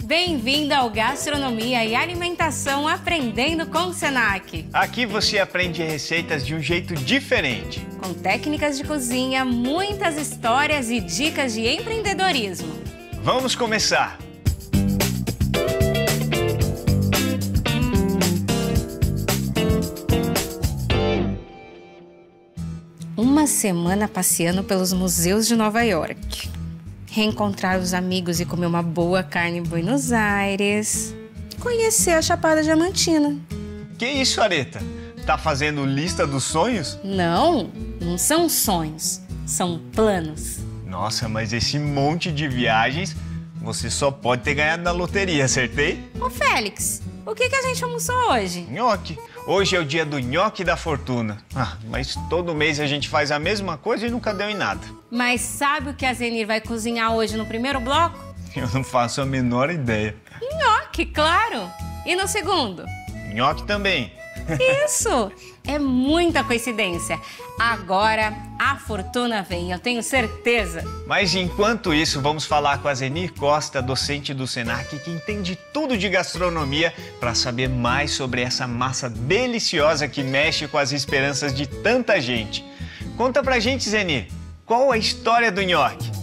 Bem-vindo ao Gastronomia e Alimentação Aprendendo com o Senac. Aqui você aprende receitas de um jeito diferente. Com técnicas de cozinha, muitas histórias e dicas de empreendedorismo. Vamos começar! Uma semana passeando pelos museus de Nova York. Reencontrar os amigos e comer uma boa carne em Buenos Aires. Conhecer a Chapada Diamantina. Que isso, Areta? Tá fazendo lista dos sonhos? Não são sonhos, são planos. Nossa, mas esse monte de viagens, você só pode ter ganhado na loteria, acertei? Ô Félix, o que a gente almoçou hoje? Nhoque. Hoje é o dia do nhoque da fortuna. Mas todo mês a gente faz a mesma coisa e nunca deu em nada. Mas sabe o que a Zenir vai cozinhar hoje no primeiro bloco? Eu não faço a menor ideia. Nhoque, claro! E no segundo? Nhoque também. Isso! É muita coincidência. Agora a fortuna vem, eu tenho certeza. Mas enquanto isso, vamos falar com a Zenir Costa, docente do Senac, que entende tudo de gastronomia, para saber mais sobre essa massa deliciosa que mexe com as esperanças de tanta gente. Conta pra gente, Zenir, qual a história do nhoque?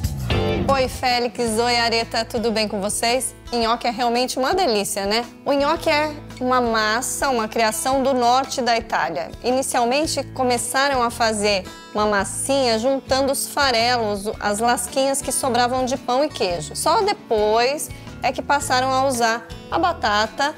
Oi, Félix. Oi, Areta. Tudo bem com vocês? Nhoque é realmente uma delícia, né? O nhoque é uma massa, uma criação do norte da Itália. Inicialmente, começaram a fazer uma massinha juntando os farelos, as lasquinhas que sobravam de pão e queijo. Só depois é que passaram a usar a batata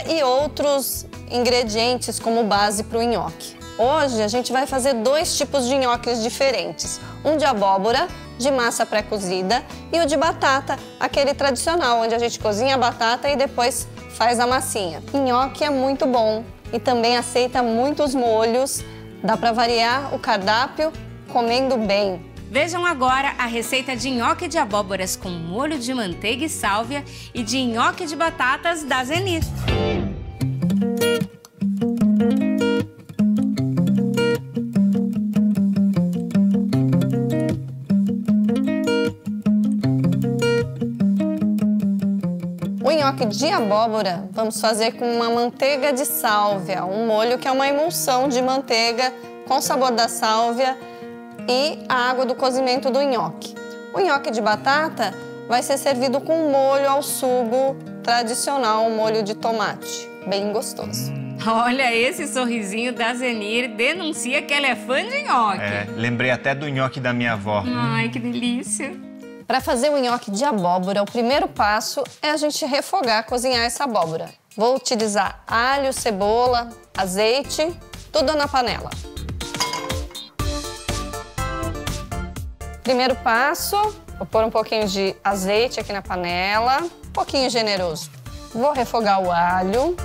e outros ingredientes como base para o nhoque. Hoje, a gente vai fazer dois tipos de nhoques diferentes. Um de abóbora, de massa pré-cozida, e o de batata, aquele tradicional, onde a gente cozinha a batata e depois faz a massinha. Nhoque é muito bom e também aceita muitos molhos, dá para variar o cardápio comendo bem. Vejam agora a receita de nhoque de abóboras com molho de manteiga e sálvia e de nhoque de batatas da Zenir. O nhoque de abóbora vamos fazer com uma manteiga de sálvia, um molho que é uma emulsão de manteiga com sabor da sálvia e a água do cozimento do nhoque. O nhoque de batata vai ser servido com um molho ao sugo tradicional, um molho de tomate, bem gostoso. Olha, esse sorrisinho da Zenir denuncia que ela é fã de nhoque. Lembrei até do nhoque da minha avó. Ai, que delícia! Para fazer o nhoque de abóbora, o primeiro passo é a gente refogar, cozinhar essa abóbora. Vou utilizar alho, cebola, azeite, tudo na panela. Primeiro passo, vou pôr um pouquinho de azeite aqui na panela, um pouquinho generoso. Vou refogar o alho.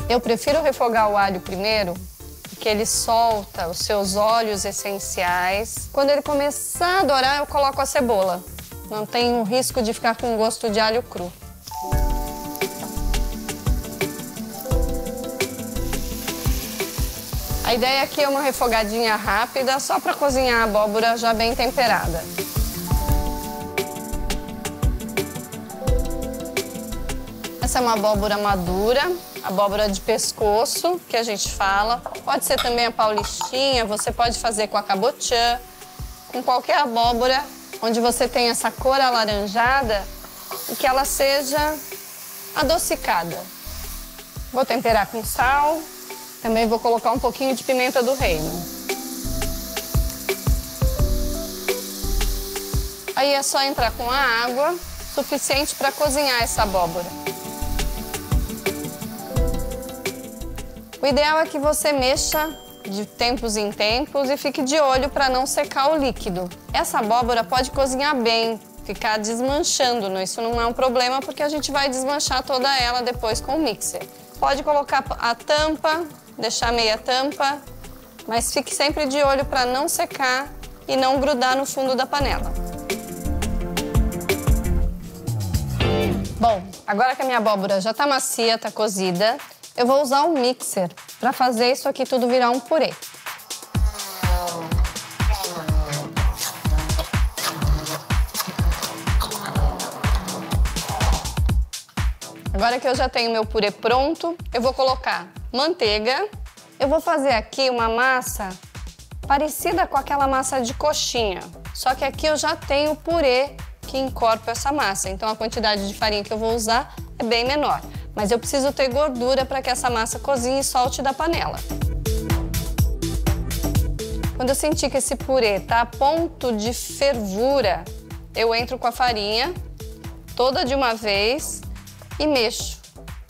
Eu prefiro refogar o alho primeiro, porque ele solta os seus óleos essenciais. Quando ele começar a dourar, eu coloco a cebola. Não tem o risco de ficar com gosto de alho cru. A ideia aqui é uma refogadinha rápida, só para cozinhar a abóbora já bem temperada. Essa é uma abóbora madura. Abóbora de pescoço, que a gente fala. Pode ser também a paulistinha, você pode fazer com a cabotiã, com qualquer abóbora onde você tem essa cor alaranjada e que ela seja adocicada. Vou temperar com sal, também vou colocar um pouquinho de pimenta do reino. Aí é só entrar com a água suficiente para cozinhar essa abóbora. O ideal é que você mexa de tempos em tempos e fique de olho para não secar o líquido. Essa abóbora pode cozinhar bem, ficar desmanchando, isso não é um problema porque a gente vai desmanchar toda ela depois com o mixer. Pode colocar a tampa, deixar meia tampa, mas fique sempre de olho para não secar e não grudar no fundo da panela. Bom, agora que a minha abóbora já está macia, está cozida, eu vou usar um mixer para fazer isso aqui tudo virar um purê. Agora que eu já tenho meu purê pronto, eu vou colocar manteiga. Eu vou fazer aqui uma massa parecida com aquela massa de coxinha. Só que aqui eu já tenho o purê que encorpa essa massa. Então a quantidade de farinha que eu vou usar é bem menor. Mas eu preciso ter gordura para que essa massa cozinhe e solte da panela. Quando eu sentir que esse purê está a ponto de fervura, eu entro com a farinha toda de uma vez e mexo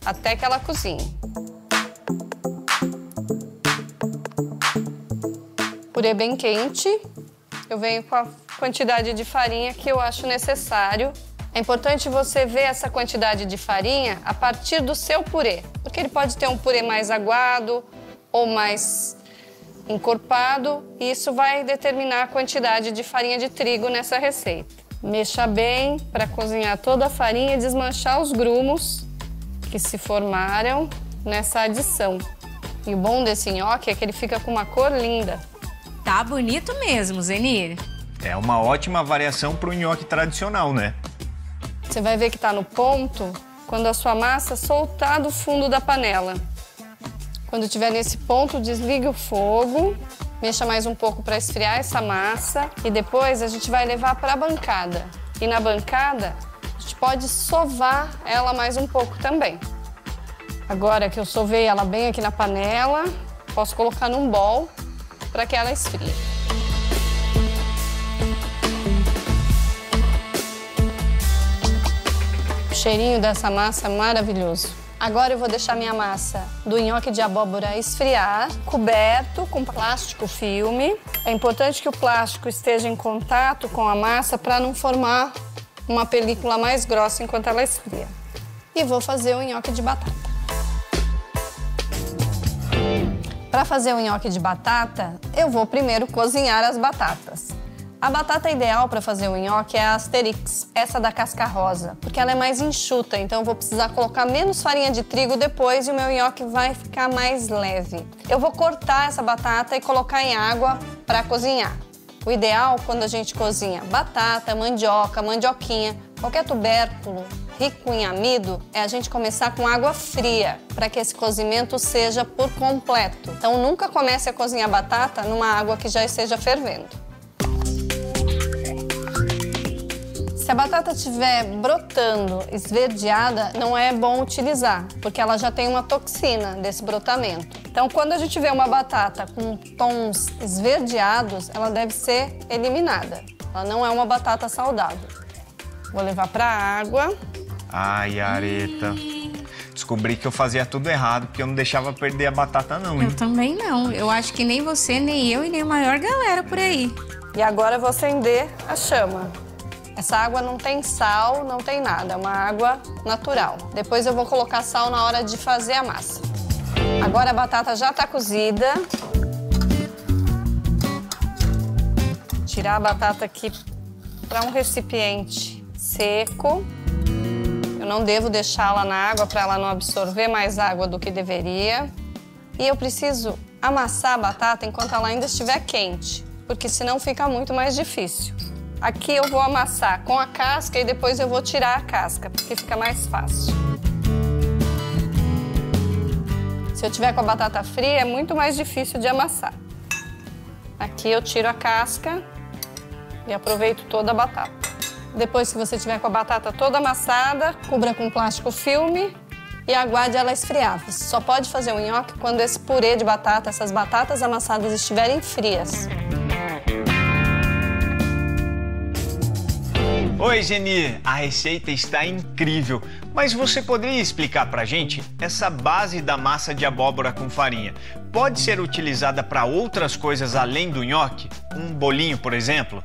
até que ela cozinhe. Purê bem quente, eu venho com a quantidade de farinha que eu acho necessário. É importante você ver essa quantidade de farinha a partir do seu purê, porque ele pode ter um purê mais aguado ou mais encorpado, e isso vai determinar a quantidade de farinha de trigo nessa receita. Mexa bem para cozinhar toda a farinha e desmanchar os grumos que se formaram nessa adição. E o bom desse nhoque é que ele fica com uma cor linda. Tá bonito mesmo, Zenir. É uma ótima variação para o nhoque tradicional, né? Você vai ver que tá no ponto quando a sua massa soltar do fundo da panela. Quando estiver nesse ponto, desligue o fogo, mexa mais um pouco para esfriar essa massa e depois a gente vai levar para a bancada. E na bancada, a gente pode sovar ela mais um pouco também. Agora que eu sovei ela bem aqui na panela, posso colocar num bowl para que ela esfrie. O cheirinho dessa massa é maravilhoso. Agora eu vou deixar minha massa do nhoque de abóbora esfriar, coberto com plástico filme. É importante que o plástico esteja em contato com a massa para não formar uma película mais grossa enquanto ela esfria. E vou fazer o nhoque de batata. Para fazer o nhoque de batata, eu vou primeiro cozinhar as batatas. A batata ideal para fazer o nhoque é a Asterix, essa da casca rosa, porque ela é mais enxuta, então eu vou precisar colocar menos farinha de trigo depois e o meu nhoque vai ficar mais leve. Eu vou cortar essa batata e colocar em água para cozinhar. O ideal quando a gente cozinha batata, mandioca, mandioquinha, qualquer tubérculo rico em amido, é a gente começar com água fria, para que esse cozimento seja por completo. Então nunca comece a cozinhar batata numa água que já esteja fervendo. Se a batata estiver brotando, esverdeada, não é bom utilizar, porque ela já tem uma toxina desse brotamento. Então, quando a gente vê uma batata com tons esverdeados, ela deve ser eliminada. Ela não é uma batata saudável. Vou levar para a água. Ai, Areta. Descobri que eu fazia tudo errado, porque eu não deixava perder a batata não, hein? Eu também não. Eu acho que nem você, nem eu e nem a maior galera por aí. E agora eu vou acender a chama. Essa água não tem sal, não tem nada, é uma água natural. Depois eu vou colocar sal na hora de fazer a massa. Agora a batata já está cozida. Tirar a batata aqui para um recipiente seco. Eu não devo deixá-la na água para ela não absorver mais água do que deveria. E eu preciso amassar a batata enquanto ela ainda estiver quente, porque senão fica muito mais difícil. Aqui eu vou amassar com a casca e depois eu vou tirar a casca, porque fica mais fácil. Se eu tiver com a batata fria, é muito mais difícil de amassar. Aqui eu tiro a casca e aproveito toda a batata. Depois que você tiver com a batata toda amassada, cubra com plástico filme e aguarde ela esfriar. Você só pode fazer o nhoque quando esse purê de batata, essas batatas amassadas estiverem frias. Oi, Zenir, a receita está incrível, mas você poderia explicar pra gente essa base da massa de abóbora com farinha? Pode ser utilizada para outras coisas além do nhoque? Um bolinho, por exemplo?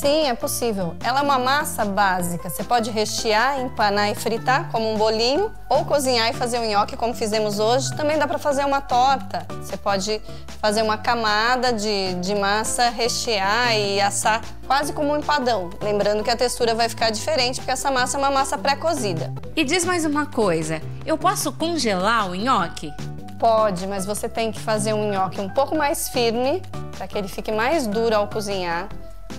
Sim, é possível. Ela é uma massa básica. Você pode rechear, empanar e fritar como um bolinho ou cozinhar e fazer um nhoque como fizemos hoje. Também dá para fazer uma torta. Você pode fazer uma camada de massa, rechear e assar quase como um empadão. Lembrando que a textura vai ficar diferente porque essa massa é uma massa pré-cozida. E diz mais uma coisa, eu posso congelar o nhoque? Pode, mas você tem que fazer um nhoque um pouco mais firme para que ele fique mais duro ao cozinhar.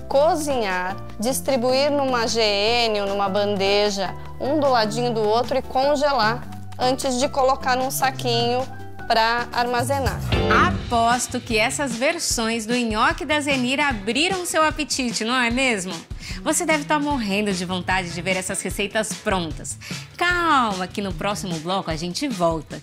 cozinhar, distribuir numa GN ou numa bandeja, um do ladinho do outro e congelar antes de colocar num saquinho para armazenar. Aposto que essas versões do nhoque da Zenir abriram seu apetite, não é mesmo? Você deve estar morrendo de vontade de ver essas receitas prontas. Calma, que no próximo bloco a gente volta.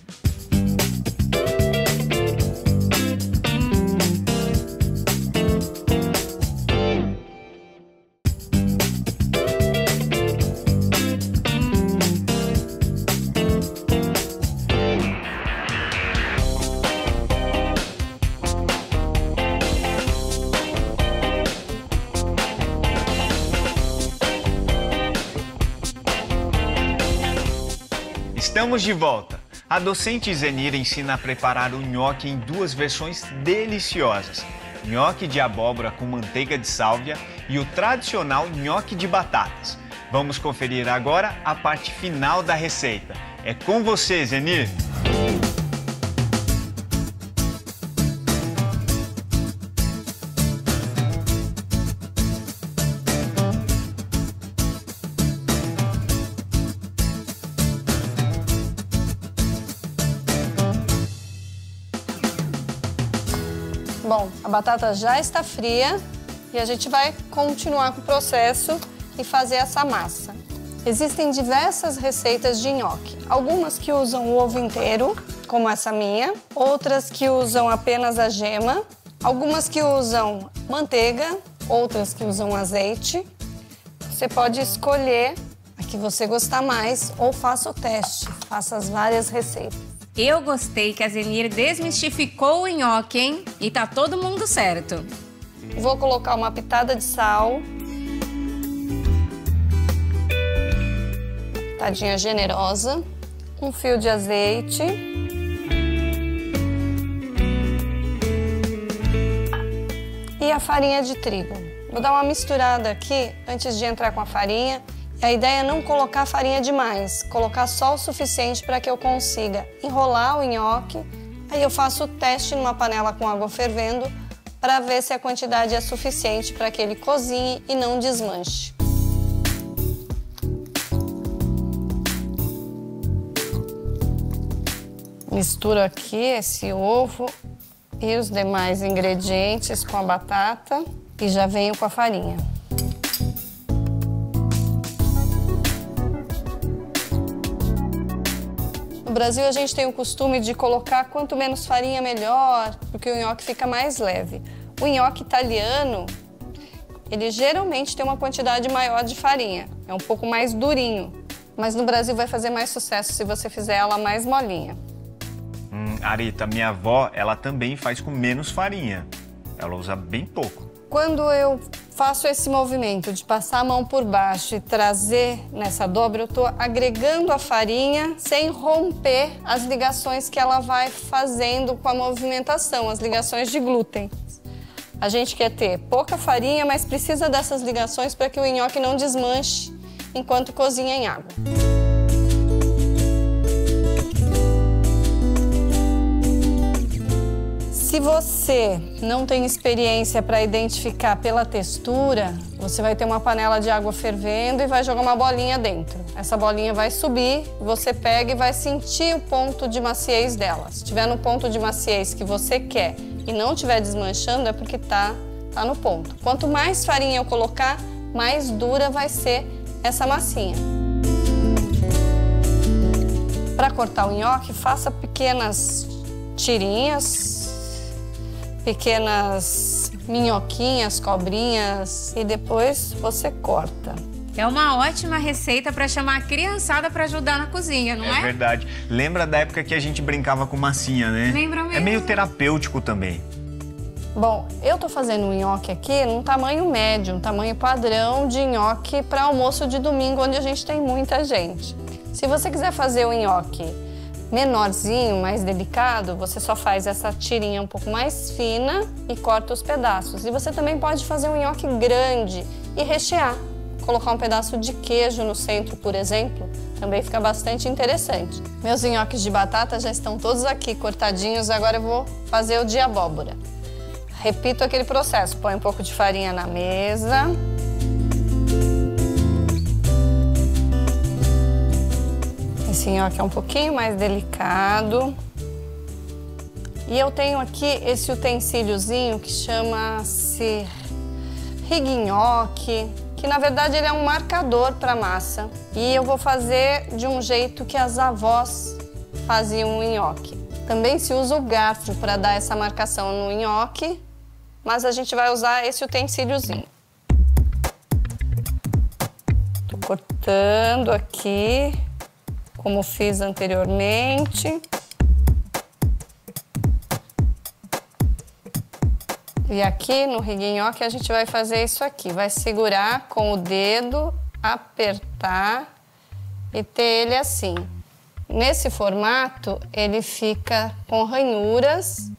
Estamos de volta. A docente Zenir ensina a preparar o nhoque em duas versões deliciosas. Nhoque de abóbora com manteiga de sálvia e o tradicional nhoque de batatas. Vamos conferir agora a parte final da receita. É com você, Zenir! Bom, a batata já está fria e a gente vai continuar com o processo e fazer essa massa. Existem diversas receitas de nhoque. Algumas que usam o ovo inteiro, como essa minha. Outras que usam apenas a gema. Algumas que usam manteiga, outras que usam azeite. Você pode escolher a que você gostar mais ou faça o teste, faça as várias receitas. Eu gostei que a Zenir desmistificou o nhoque, hein? E tá todo mundo certo. Vou colocar uma pitada de sal. Pitadinha generosa. Um fio de azeite. E a farinha de trigo. Vou dar uma misturada aqui antes de entrar com a farinha. A ideia é não colocar farinha demais, colocar só o suficiente para que eu consiga enrolar o nhoque. Aí eu faço o teste numa panela com água fervendo para ver se a quantidade é suficiente para que ele cozinhe e não desmanche. Misturo aqui esse ovo e os demais ingredientes com a batata e já venho com a farinha. No Brasil, a gente tem o costume de colocar quanto menos farinha, melhor, porque o nhoque fica mais leve. O nhoque italiano, ele geralmente tem uma quantidade maior de farinha, é um pouco mais durinho, mas no Brasil vai fazer mais sucesso se você fizer ela mais molinha. Arita, minha avó, ela também faz com menos farinha. Ela usa bem pouco. Quando eu faço esse movimento de passar a mão por baixo e trazer nessa dobra, eu estou agregando a farinha sem romper as ligações que ela vai fazendo com a movimentação, as ligações de glúten. A gente quer ter pouca farinha, mas precisa dessas ligações para que o nhoque não desmanche enquanto cozinha em água. Se você não tem experiência para identificar pela textura, você vai ter uma panela de água fervendo e vai jogar uma bolinha dentro. Essa bolinha vai subir, você pega e vai sentir o ponto de maciez dela. Se estiver no ponto de maciez que você quer e não estiver desmanchando, é porque tá no ponto. Quanto mais farinha eu colocar, mais dura vai ser essa massinha. Para cortar o nhoque, faça pequenas tirinhas, pequenas minhoquinhas, cobrinhas e depois você corta. É uma ótima receita para chamar a criançada para ajudar na cozinha, não é? É verdade. Lembra da época que a gente brincava com massinha, né? Lembra mesmo. É meio terapêutico também. Bom, eu tô fazendo um nhoque aqui num tamanho médio, um tamanho padrão de nhoque para almoço de domingo, onde a gente tem muita gente. Se você quiser fazer o nhoque menorzinho, mais delicado, você só faz essa tirinha um pouco mais fina e corta os pedaços. E você também pode fazer um nhoque grande e rechear. Colocar um pedaço de queijo no centro, por exemplo, também fica bastante interessante. Meus nhoques de batata já estão todos aqui cortadinhos, agora eu vou fazer o de abóbora. Repito aquele processo. Põe um pouco de farinha na mesa. Esse nhoque é um pouquinho mais delicado. E eu tenho aqui esse utensíliozinho que chama-se riguinhoque, que na verdade ele é um marcador para massa. E eu vou fazer de um jeito que as avós faziam o nhoque. Também se usa o garfo para dar essa marcação no nhoque, mas a gente vai usar esse utensíliozinho. Tô cortando aqui, como fiz anteriormente. E aqui no riguinhoque a gente vai fazer isso aqui. Vai segurar com o dedo, apertar e ter ele assim. Nesse formato, ele fica com ranhuras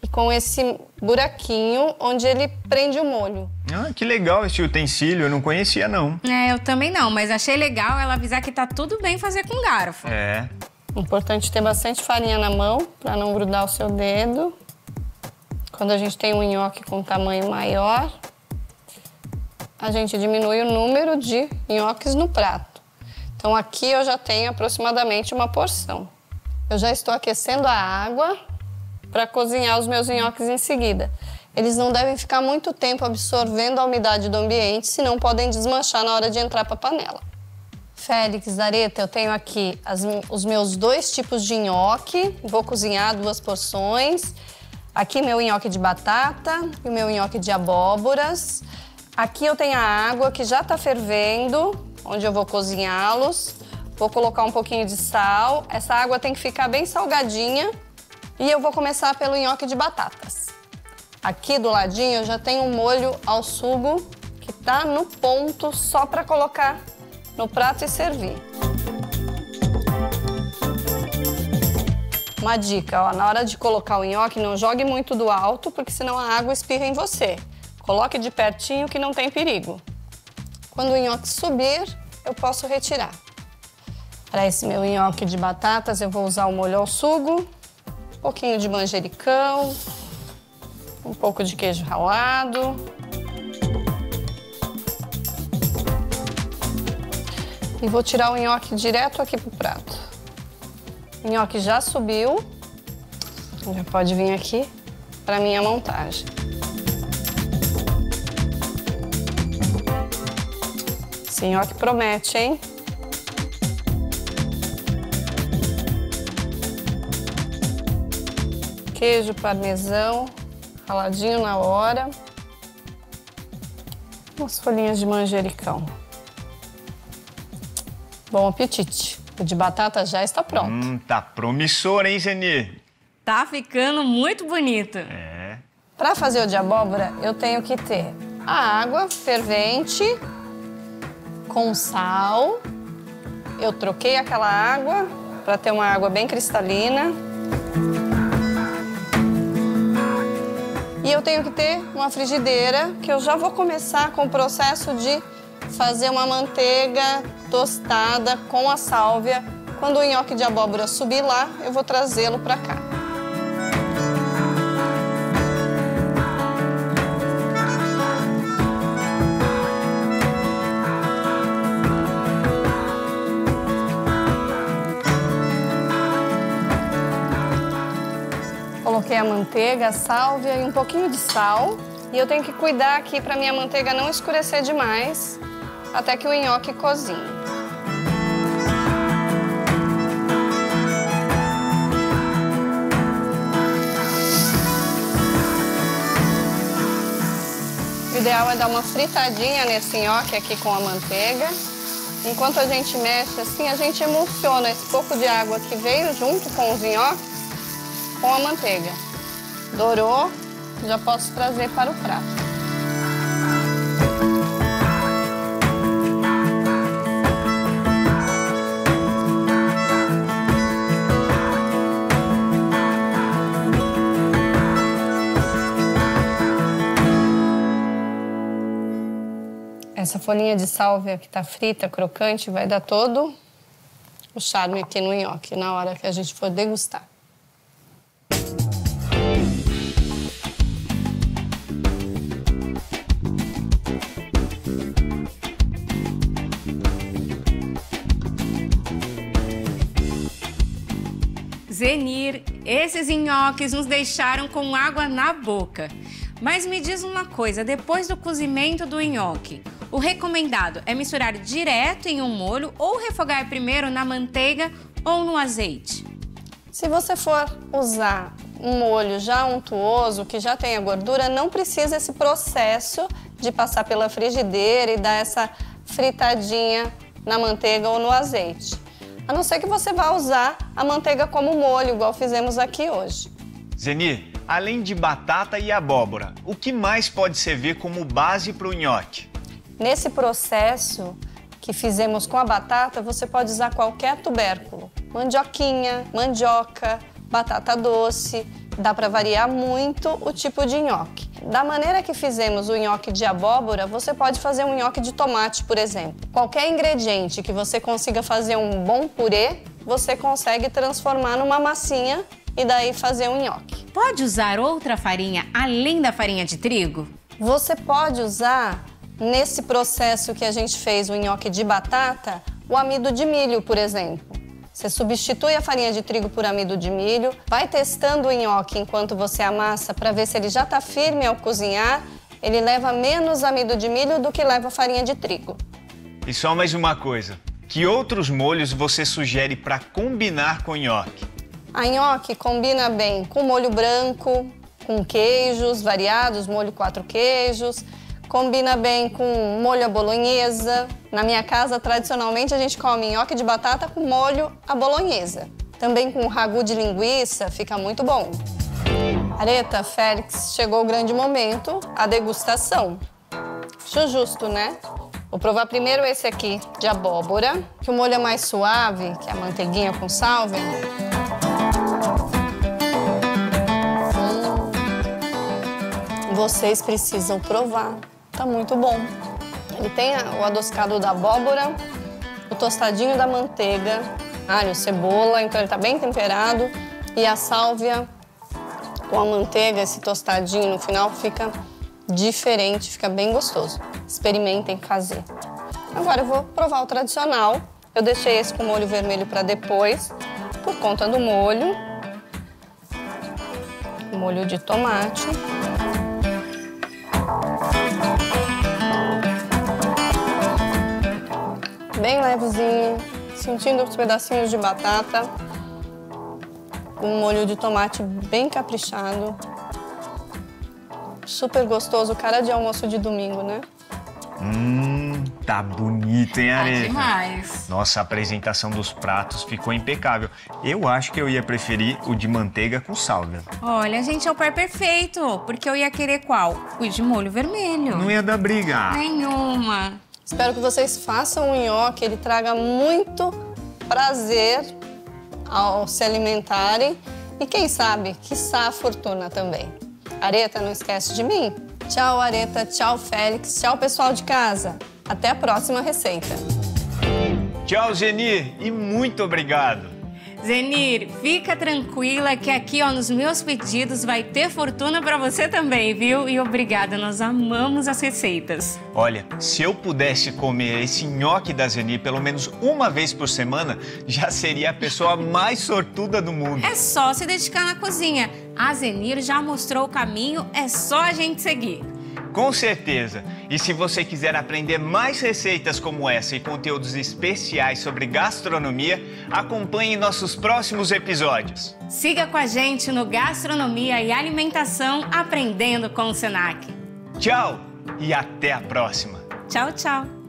e com esse buraquinho onde ele prende o molho. Ah, que legal esse utensílio, eu não conhecia não. Eu também não, mas achei legal ela avisar que tá tudo bem fazer com garfo. É. Importante ter bastante farinha na mão para não grudar o seu dedo. Quando a gente tem um nhoque com tamanho maior, a gente diminui o número de nhoques no prato. Então aqui eu já tenho aproximadamente uma porção. Eu já estou aquecendo a água para cozinhar os meus nhoques em seguida. Eles não devem ficar muito tempo absorvendo a umidade do ambiente, senão podem desmanchar na hora de entrar para a panela. Félix, Areta, eu tenho aqui os meus 2 tipos de nhoque. Vou cozinhar 2 porções. Aqui meu nhoque de batata e o meu nhoque de abóboras. Aqui eu tenho a água que já está fervendo, onde eu vou cozinhá-los. Vou colocar um pouquinho de sal. Essa água tem que ficar bem salgadinha. E eu vou começar pelo nhoque de batatas. Aqui do ladinho eu já tenho um molho ao sugo que tá no ponto só para colocar no prato e servir. Uma dica, ó, na hora de colocar o nhoque, não jogue muito do alto, porque senão a água espirra em você. Coloque de pertinho que não tem perigo. Quando o nhoque subir, eu posso retirar. Para esse meu nhoque de batatas, eu vou usar o molho ao sugo, um pouquinho de manjericão, um pouco de queijo ralado. E vou tirar o nhoque direto aqui pro prato. O nhoque já subiu, já pode vir aqui para minha montagem. Esse nhoque promete, hein? Queijo parmesão, raladinho na hora. Umas folhinhas de manjericão. Bom apetite! O de batata já está pronto. Tá promissor, hein, Zeni? Tá ficando muito bonito. É. Para fazer o de abóbora, eu tenho que ter a água fervente com sal. Eu troquei aquela água para ter uma água bem cristalina. E eu tenho que ter uma frigideira, que eu já vou começar com o processo de fazer uma manteiga tostada com a sálvia. Quando o nhoque de abóbora subir lá, eu vou trazê-lo para cá. Coloquei a manteiga, a sálvia e um pouquinho de sal. E eu tenho que cuidar aqui para minha manteiga não escurecer demais, até que o nhoque cozinhe. O ideal é dar uma fritadinha nesse nhoque aqui com a manteiga. Enquanto a gente mexe assim, a gente emulsiona esse pouco de água que veio junto com os nhoques com a manteiga. Dourou, já posso trazer para o prato. Essa folhinha de sálvia que está frita, crocante, vai dar todo o charme aqui no nhoque, na hora que a gente for degustar. Zenir, esses nhoques nos deixaram com água na boca. Mas me diz uma coisa, depois do cozimento do nhoque, o recomendado é misturar direto em um molho ou refogar primeiro na manteiga ou no azeite? Se você for usar um molho já untuoso, que já tenha gordura, não precisa esse processo de passar pela frigideira e dar essa fritadinha na manteiga ou no azeite. A não ser que você vá usar a manteiga como molho, igual fizemos aqui hoje. Zenir, além de batata e abóbora, o que mais pode servir como base para o nhoque? Nesse processo que fizemos com a batata, você pode usar qualquer tubérculo. Mandioquinha, mandioca, batata doce, dá para variar muito o tipo de nhoque. Da maneira que fizemos o nhoque de abóbora, você pode fazer um nhoque de tomate, por exemplo. Qualquer ingrediente que você consiga fazer um bom purê, você consegue transformar numa massinha e daí fazer um nhoque. Pode usar outra farinha além da farinha de trigo? Você pode usar, nesse processo que a gente fez o nhoque de batata, o amido de milho, por exemplo. Você substitui a farinha de trigo por amido de milho, vai testando o nhoque enquanto você amassa para ver se ele já está firme ao cozinhar. Ele leva menos amido de milho do que leva farinha de trigo. E só mais uma coisa, que outros molhos você sugere para combinar com o nhoque? A nhoque combina bem com molho branco, com queijos variados, molho 4 queijos. Combina bem com molho à bolonhesa. Na minha casa, tradicionalmente, a gente come nhoque de batata com molho à bolonhesa. Também com ragu de linguiça, fica muito bom. Areta, Félix, chegou o grande momento, a degustação. Acho justo, né? Vou provar primeiro esse aqui de abóbora, que o molho é mais suave, que é a manteiguinha com sálvia. Vocês precisam provar. Tá muito bom. Ele tem o adocicado da abóbora, o tostadinho da manteiga, alho, cebola, então ele tá bem temperado. E a sálvia com a manteiga, esse tostadinho no final, fica diferente, fica bem gostoso. Experimentem fazer. Agora eu vou provar o tradicional. Eu deixei esse com molho vermelho para depois, por conta do molho. Molho de tomate. Bem levezinho, sentindo os pedacinhos de batata, com um molho de tomate bem caprichado. Super gostoso, cara de almoço de domingo, né? Tá bonito, hein, Areta? Demais. Nossa, a apresentação dos pratos ficou impecável. Eu acho que eu ia preferir o de manteiga com sálvia. Olha, gente, é o par perfeito, porque eu ia querer qual? O de molho vermelho. Não ia dar briga. Nenhuma. Espero que vocês façam o nhoque, ele traga muito prazer ao se alimentarem e quem sabe, quiçá a fortuna também. Areta, não esquece de mim. Tchau, Areta. Tchau, Félix. Tchau, pessoal de casa. Até a próxima receita. Tchau, Zenir, e muito obrigado. Zenir, fica tranquila que aqui, ó, nos meus pedidos vai ter fortuna pra você também, viu? E obrigada, nós amamos as receitas. Olha, se eu pudesse comer esse nhoque da Zenir pelo menos uma vez por semana, já seria a pessoa mais sortuda do mundo. É só se dedicar na cozinha. A Zenir já mostrou o caminho, é só a gente seguir. Com certeza! E se você quiser aprender mais receitas como essa e conteúdos especiais sobre gastronomia, acompanhe nossos próximos episódios. Siga com a gente no Gastronomia e Alimentação Aprendendo com o Senac. Tchau e até a próxima! Tchau, tchau!